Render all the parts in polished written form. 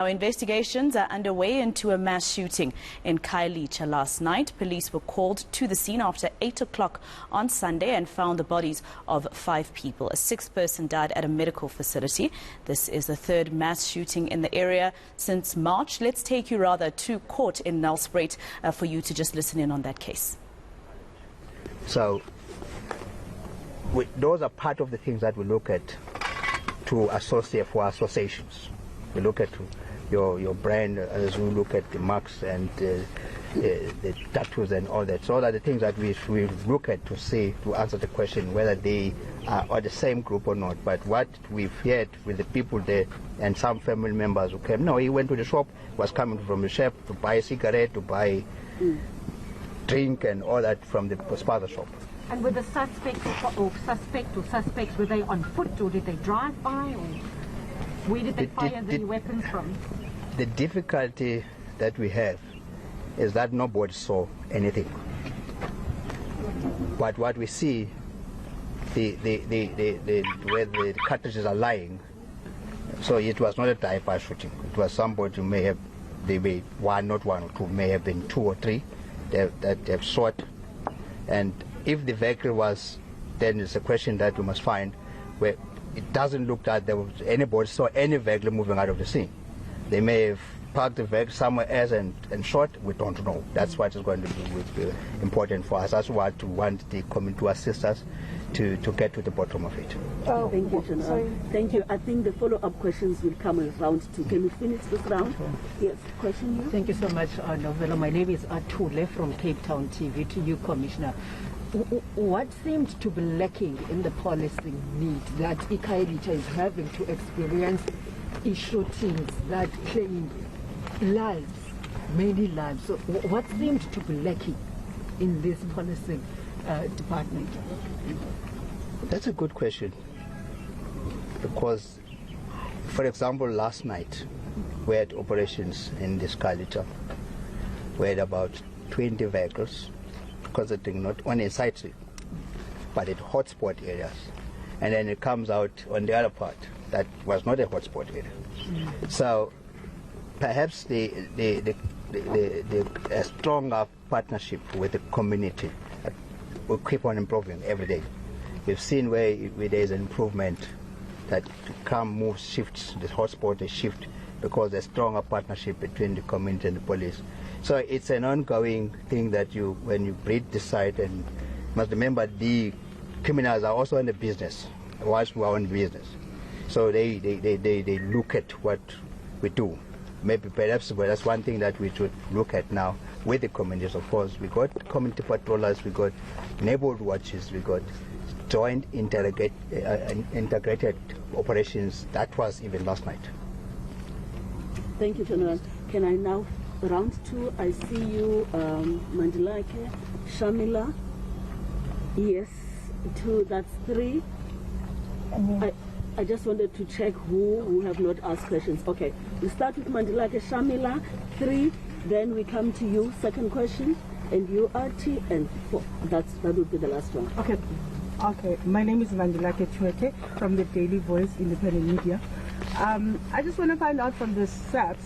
Now, investigations are underway into a mass shooting in Khayelitsha last night. Police were called to the scene after 8 o'clock on Sunday and found the bodies of 5 people. A 6th person died at a medical facility. This is the 3rd mass shooting in the area since March. Let's take you rather to court in Nelspruit for you to just listen in on that case. So those are part of the things that we look at to associate for associations. We look at your brand as we look at the marks and the tattoos and all that. So all are the things that we look at to see, to answer the question whether they are the same group or not. But what we've heard with the people there and some family members who came, no, he went to the shop, was coming from the shop to buy a cigarette, to buy drink and all that from the father shop. And were the suspects, were they on foot or did they drive by? Or where did they fire the weapons from? The difficulty that we have is that nobody saw anything. But what we see, where the cartridges are lying, so it was not a drive-by shooting. It was somebody who may have, they may not one or two, may have been 2 or 3 that have shot. And if the vehicle was, then it's a question that we must find where it doesn't look that there was anybody saw any vehicle moving out of the scene. They may have parked the vehicle somewhere else and shot. We don't know. That's what is going to be important for us. That's why we want the community to assist us to get to the bottom of it. Oh, thank you, General. Thank you. I think the follow-up questions will come in round 2. Can we finish this round? Yes, question here. Thank you so much, Novella. My name is Atule from Cape Town TV. To you, Commissioner. What seemed to be lacking in the policing need that Khayelitsha is having to experience shootings that claim lives, many lives? So what seemed to be lacking in this policing department? That's a good question. Because, for example, last night we had operations in this Khayelitsha. We had about 20 vehicles concentrating not only in side street, but at hotspot areas. And then it comes out on the other part that was not a hotspot area. So perhaps the stronger partnership with the community will keep on improving every day. We've seen where there's an improvement that shifts, the hotspot, the shift, because there's stronger partnership between the community and the police. So it's an ongoing thing that when you breed this side, and you must remember the criminals are also in the business, whilst we are in business. So they look at what we do. Maybe perhaps that's one thing that we should look at now with the communities. Of course, we got community patrollers, we got neighborhood watches, we got joint integrated operations. That was even last night. Thank you, General. Can I now, round 2, I see you, Mandilake, Shamila, yes, 2, that's 3. I just wanted to check who have not asked questions. Okay, we start with Mandilake, Shamila, 3, then we come to you, 2nd question, and you, RT, and 4. That would be the last one. Okay, my name is Mandilake Chwete from the Daily Voice Independent Media. I just want to find out from the SAPS,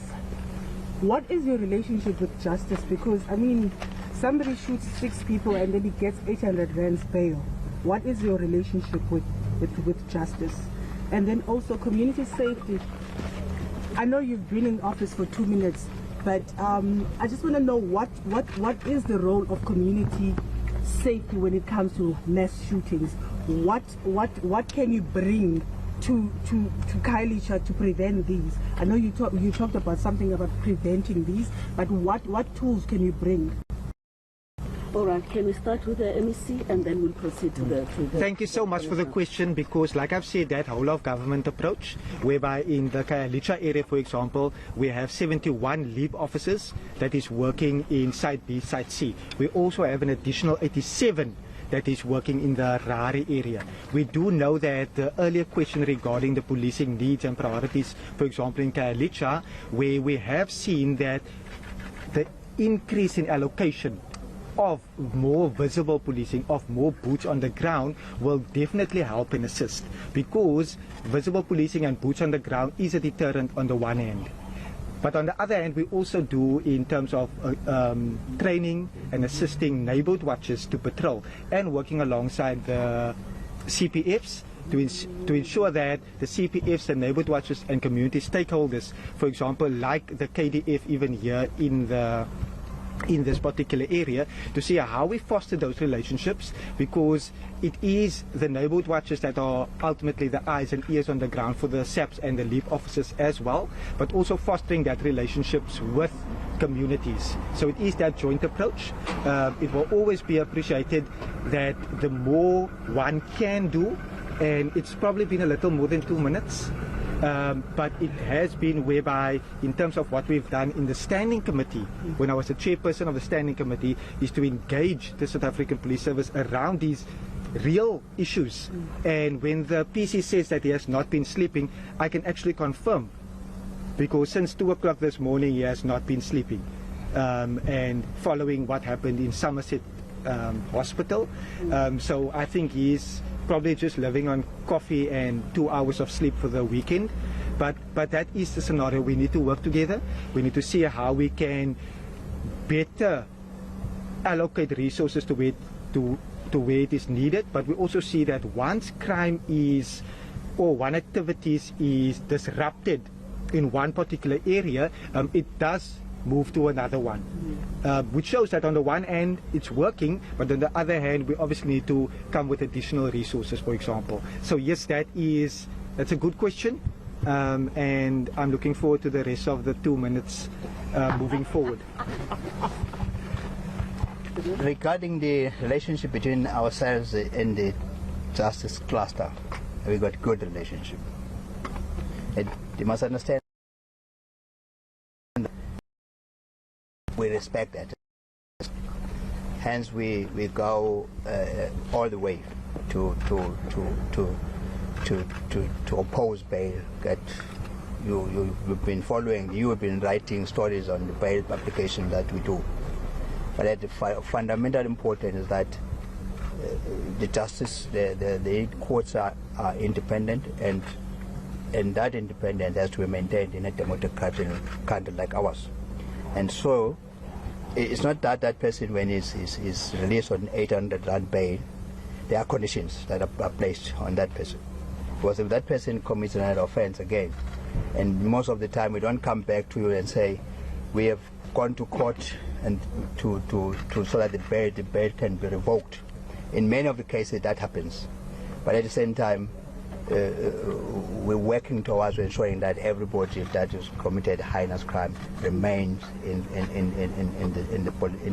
what is your relationship with justice? Because, I mean, somebody shoots 6 people and then he gets 800 rands bail. What is your relationship with justice? And then also community safety. I know you've been in office for 2 minutes, but I just want to know what is the role of community safety when it comes to mass shootings? What can you bring to Khayelitsha to prevent these? I know you talked about something about preventing these, but what tools can you bring? All right, can we start with the MEC and then we'll proceed to the... Thank you so much for the question, because like I've said, that whole of government approach, whereby in the Khayelitsha area, for example, we have 71 LEAP officers that is working in Site B, Site C. We also have an additional 87 that is working in the Rari area. We do know that the earlier question regarding the policing needs and priorities, for example in Khayelitsha, where we have seen that the increase in allocation of more visible policing, of more boots on the ground, will definitely help and assist, because visible policing and boots on the ground is a deterrent on the one hand. But on the other hand, we also do in terms of training and assisting neighborhood watchers to patrol and working alongside the CPFs to ensure that the CPFs, the neighborhood watchers and community stakeholders, for example, like the KDF even here in this particular area, to see how we foster those relationships, because it is the neighborhood watchers that are ultimately the eyes and ears on the ground for the SAPs and the LEAP officers as well, but also fostering that relationships with communities. So it is that joint approach. It will always be appreciated that the more one can do, and it's probably been a little more than 2 minutes, but it has been whereby, in terms of what we've done in the standing committee, when I was the chairperson of the standing committee, is to engage the South African Police Service around these real issues. And when the PC says that he has not been sleeping, I can actually confirm, because since 2 o'clock this morning he has not been sleeping, and following what happened in Somerset Hospital. So I think he's probably just living on coffee and 2 hours of sleep for the weekend. But that is the scenario. We need to work together. We need to see how we can better allocate resources to where it is needed. But we also see that once crime is, or one activities is disrupted in one particular area, it does move to another one, which shows that on the one hand it's working, but on the other hand we obviously need to come with additional resources, for example. So yes, that's a good question, and I'm looking forward to the rest of the 2 minutes moving forward. Regarding the relationship between ourselves and the justice cluster, we got good relationship, and you must understand we respect that. Hence, we go all the way to oppose bail. That you've been following. You have been writing stories on the bail application that we do. But at the fundamental important is that the justice, the courts are independent, and that independence has to be maintained in a democratic country like ours. And so, it's not that that person, when he's released on 800 rand bail, there are conditions that are placed on that person. Because if that person commits another offense again, and most of the time we don't come back to you and say, we have gone to court and so that the bail can be revoked. In many of the cases that happens. But at the same time, we're working towards ensuring that everybody that has committed heinous crime remains in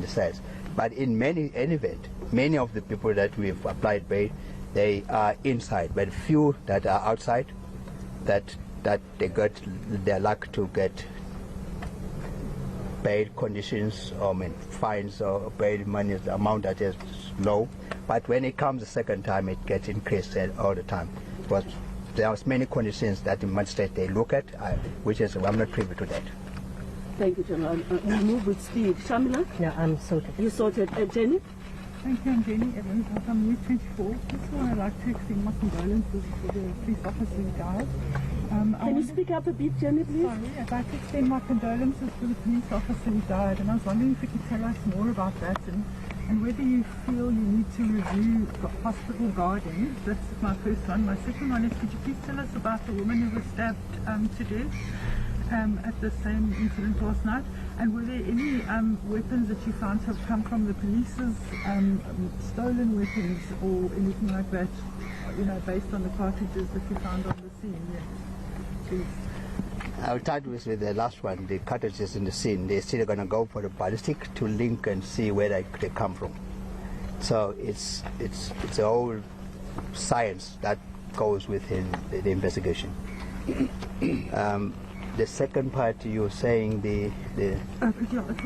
the cells. But in any event, many of the people that we've applied bail, they are inside. But few that are outside, that they got their luck to get bail conditions, fines or bail money, the amount that is low. But when it comes the second time, it gets increased all the time. But there are many conditions that the magistrate they look at, which is I'm not privy to that. Thank you, General. We'll move with speed. Shamila? Yeah, I'm sorted. You sorted. Jenny? Thank you, I'm Jenny Evans. I'm from News 24. First of all, I'd like to extend my condolences for the police officer who died. Can you speak up a bit, Jenny, please? Sorry, I'd like to extend my condolences for the police officer who died, and I was wondering if you could tell us more about that and whether you feel you need to review hospital guarding. That's my first one. My second one is, could you please tell us about the woman who was stabbed to death at the same incident last night? And were there any weapons that you found have come from the police's, stolen weapons or anything like that, based on the cartridges that you found on the scene? Yes, please. I'll start with the last one, the cartridges in the scene. They're still going to go for the ballistic to link and see where they come from. So it's a whole science that goes within the investigation. The second part, you're saying the tell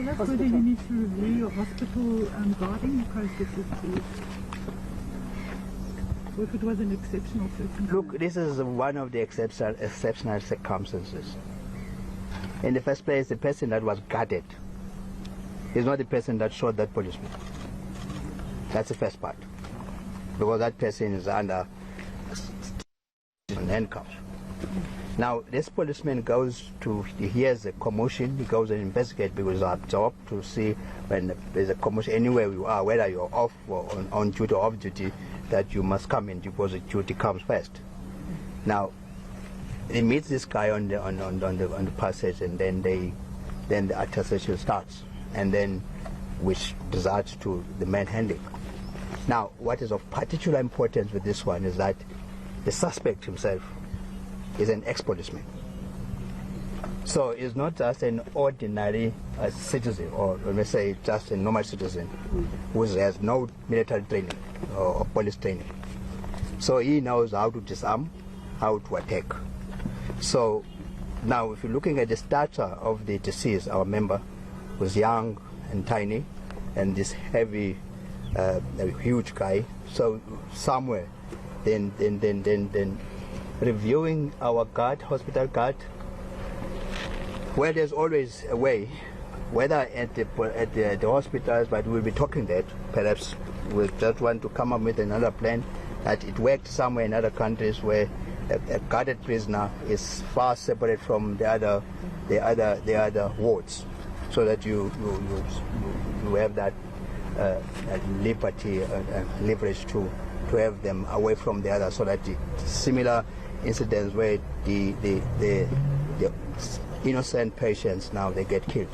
us whether you need to review your hospital guarding processes, please. Or if it was an exceptional circumstance. Look, this is one of the exceptional circumstances. In the first place, the person that was guarded is not the person that shot that policeman. That's the first part. Because that person is under handcuffs. Now, this policeman goes to, he hears a commotion, he goes and investigates because it's our job to see when there's a commotion anywhere you are, whether you're off or on duty or off duty, that you must come in because the duty comes first. Now, he meets this guy on the passage, and then the attestation starts, and then which results to the manhandling. Now, what is of particular importance with this one is that the suspect himself is an ex-policeman. So it's not just an ordinary citizen, or let me say just a normal citizen who has no military training or police training. So he knows how to disarm, how to attack. So now if you're looking at the stature of the deceased, our member was young and tiny, and this heavy, huge guy. So somewhere, then reviewing our guard, hospital guard, where there's always a way, whether at the hospitals, but we'll be talking that, perhaps we'll just want to come up with another plan, that it worked somewhere in other countries where a guarded prisoner is far separate from the other wards, so that you have that liberty and leverage to have them away from the other, so that the similar incidents where the innocent patients now they get killed.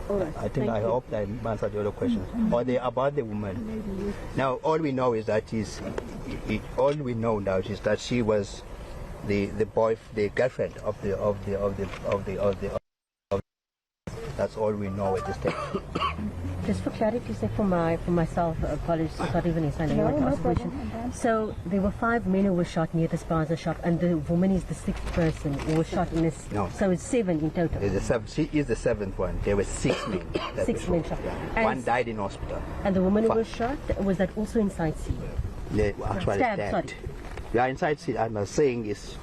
Right, I hope that answered your other question. Or about the woman. Now all we know is that all we know now is that she was the girlfriend of the. That's all we know at this time. Just for clarity's sake, for myself, apologies, not even if I know what to ask a question. So there were 5 men who were shot near the Spaza shop, and the woman is the 6th person who was shot in this. No. So it's 7 in total. She is the 7th one. There were 6 men. 6 men shot. Yeah. One died in hospital. And the woman who was shot, was that also inside C? Yeah, actually Stabbed, sorry. Yeah, inside C. I'm saying is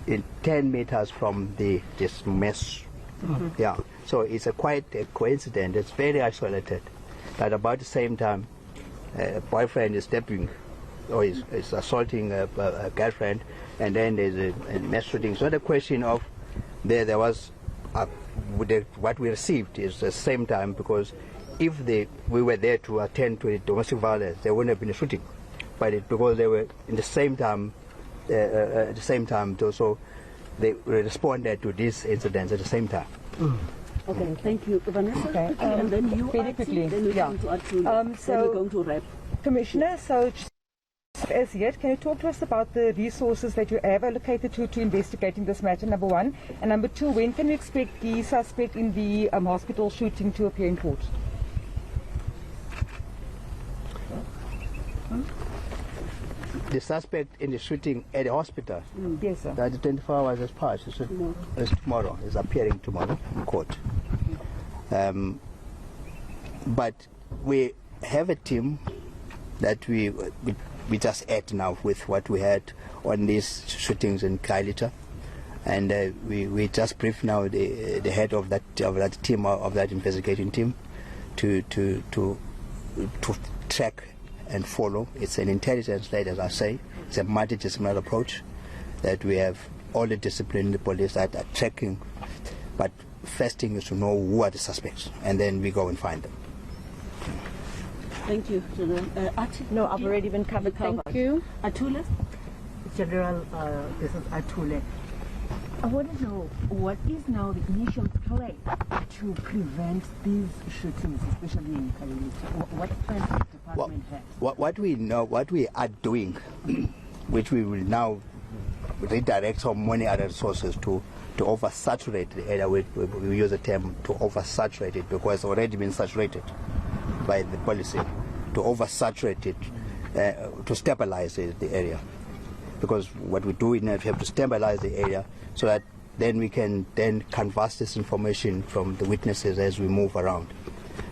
in 10 meters from this mess. Mm-hmm. Yeah. So it's quite a coincidence. It's very isolated. At about the same time, a boyfriend is stepping, or is assaulting a girlfriend, and then there's a mass shooting. So the question of there was what we received is the same time, because if we were there to attend to the domestic violence, there wouldn't have been a shooting, but because they were in the same time, so they responded to these incidents at the same time. Mm. Okay, thank you, Vanessa. Okay. And then you very quickly. Then we're going to Arturo. So then we're going to wrap. Commissioner, so as yet, can you talk to us about the resources that you have allocated to investigating this matter, number one? And number two, when can we expect the suspect in the hospital shooting to appear in court? The suspect in the shooting at the hospital? Yes, sir. That 24 hours has passed. It's tomorrow. It's appearing tomorrow in court. But we have a team that we just add now with what we had on these shootings in Khayelitsha, and we just briefed now the head of that team, of that investigating team, to track and follow. It's an intelligence-led, as I say. It's a multidisciplinary approach that we have all the discipline in the police that are tracking. But first thing is to know who are the suspects, and then we go and find them. Thank you, General. No, I've already been covered. Thank you. Atule? General, this is Atule. I want to know, what is now the initial plan to prevent these shootings, especially in Khayelitsha? What plans does the department have? What we know, what we are doing, which we will now redirect some money other resources to oversaturate the area. We use the term to oversaturate it, because it's already been saturated by the policy, to oversaturate it, to stabilize the area. Because what we do is we have to stabilize the area so that then we can then canvass this information from the witnesses as we move around.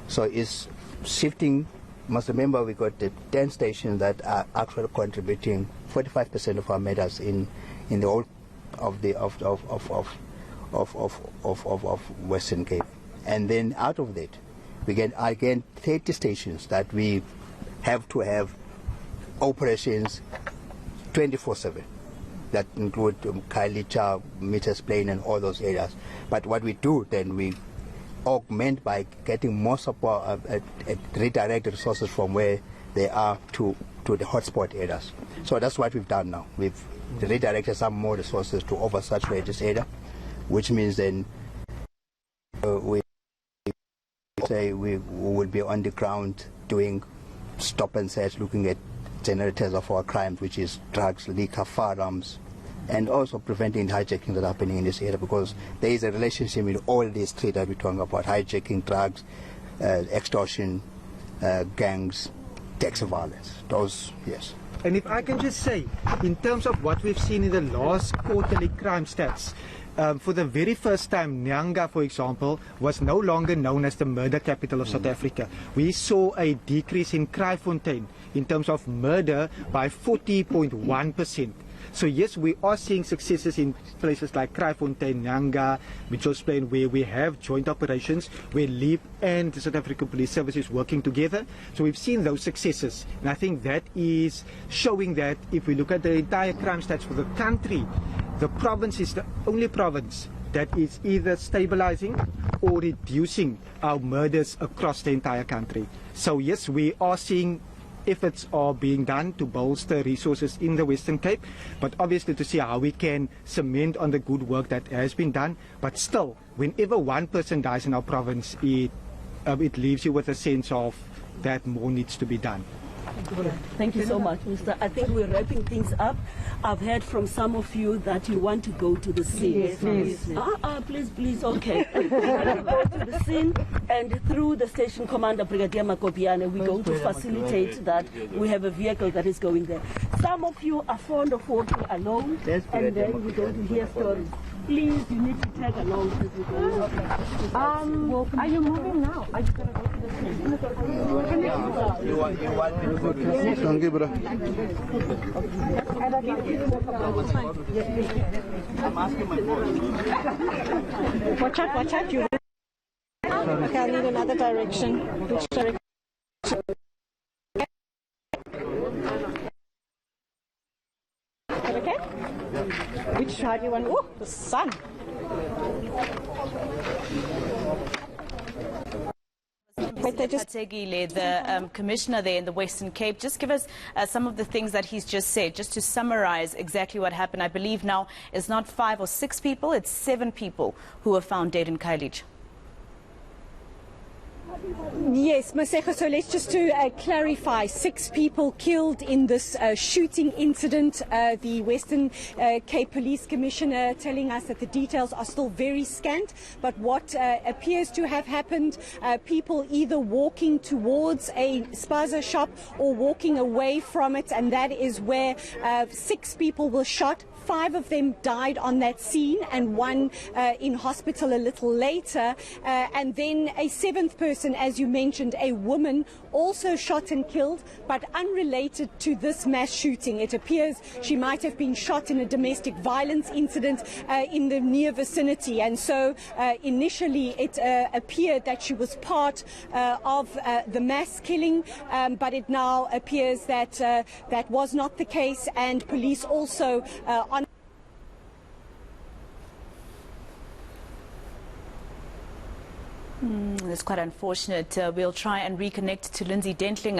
So it's shifting. Must remember we got the 10 stations that are actually contributing 45% of our matters in the whole of Western Cape, and then out of that we get again 30 stations that we have to have operations 24/7. that include Khayelitsha, Mitchell's Plain, and all those areas. But what we do then, we augment by getting more support, redirect resources from where they are to the hotspot areas. So that's what we've done now. We've redirected some more resources to oversaturate this area, which means then we will be on the ground doing stop and search, looking at generators of our crimes, which is drugs, liquor, firearms, and also preventing hijacking that are happening in this area, because there is a relationship with all these three that we're talking about: hijacking, drugs, extortion, gangs, tax violence. Those, yes. And if I can just say, in terms of what we've seen in the last quarterly crime stats, for the very first time, Nyanga, for example, was no longer known as the murder capital of South Africa. We saw a decrease in Kraaifontein in terms of murder by 40.1%. So yes, we are seeing successes in places like Kraaifontein, Nyanga, Mitchell's Plain, where we have joint operations, where LEAP and the South African Police Service is working together. So we've seen those successes. And I think that is showing that if we look at the entire crime stats for the country, the province is the only province that is either stabilizing or reducing our murders across the entire country. So yes, we are seeing efforts are being done to bolster resources in the Western Cape, but obviously to see how we can cement on the good work that has been done. But still, whenever one person dies in our province, it leaves you with a sense of that more needs to be done. Thank you so much, Mr. I think we're wrapping things up. I've heard from some of you that you want to go to the scene. Yes, please. Please, okay. Go to the scene, and through the station commander, Brigadier Makopiane, we're going to facilitate that. We have a vehicle that is going there. Some of you are fond of walking alone, and then we're going to hear stories. Please, you need to tag along as we go. Are you moving now? Are you going to go to the station? You want me to go to the station? Thank you, bro. I'm asking my boss. Watch out, you. Okay, I need another direction. Which direction? Okay? Which side do you want? Oh, the sun. Tegile, the commissioner there in the Western Cape, just give us some of the things that he's just said, just to summarize exactly what happened. I believe now it's not 5 or 6 people, it's 7 people who were found dead in Khayelitsha. Yes, Maseko, so let's just to clarify, 6 people killed in this shooting incident. The Western Cape Police Commissioner telling us that the details are still very scant, but what appears to have happened, people either walking towards a spaza shop or walking away from it, and that is where 6 people were shot. 5 of them died on that scene and 1 in hospital a little later. And then a 7th person, as you mentioned, a woman, also shot and killed, but unrelated to this mass shooting. It appears she might have been shot in a domestic violence incident in the near vicinity. And so initially it appeared that she was part of the mass killing, but it now appears that that was not the case, and police also It's quite unfortunate. We'll try and reconnect to Lindsay Dentling.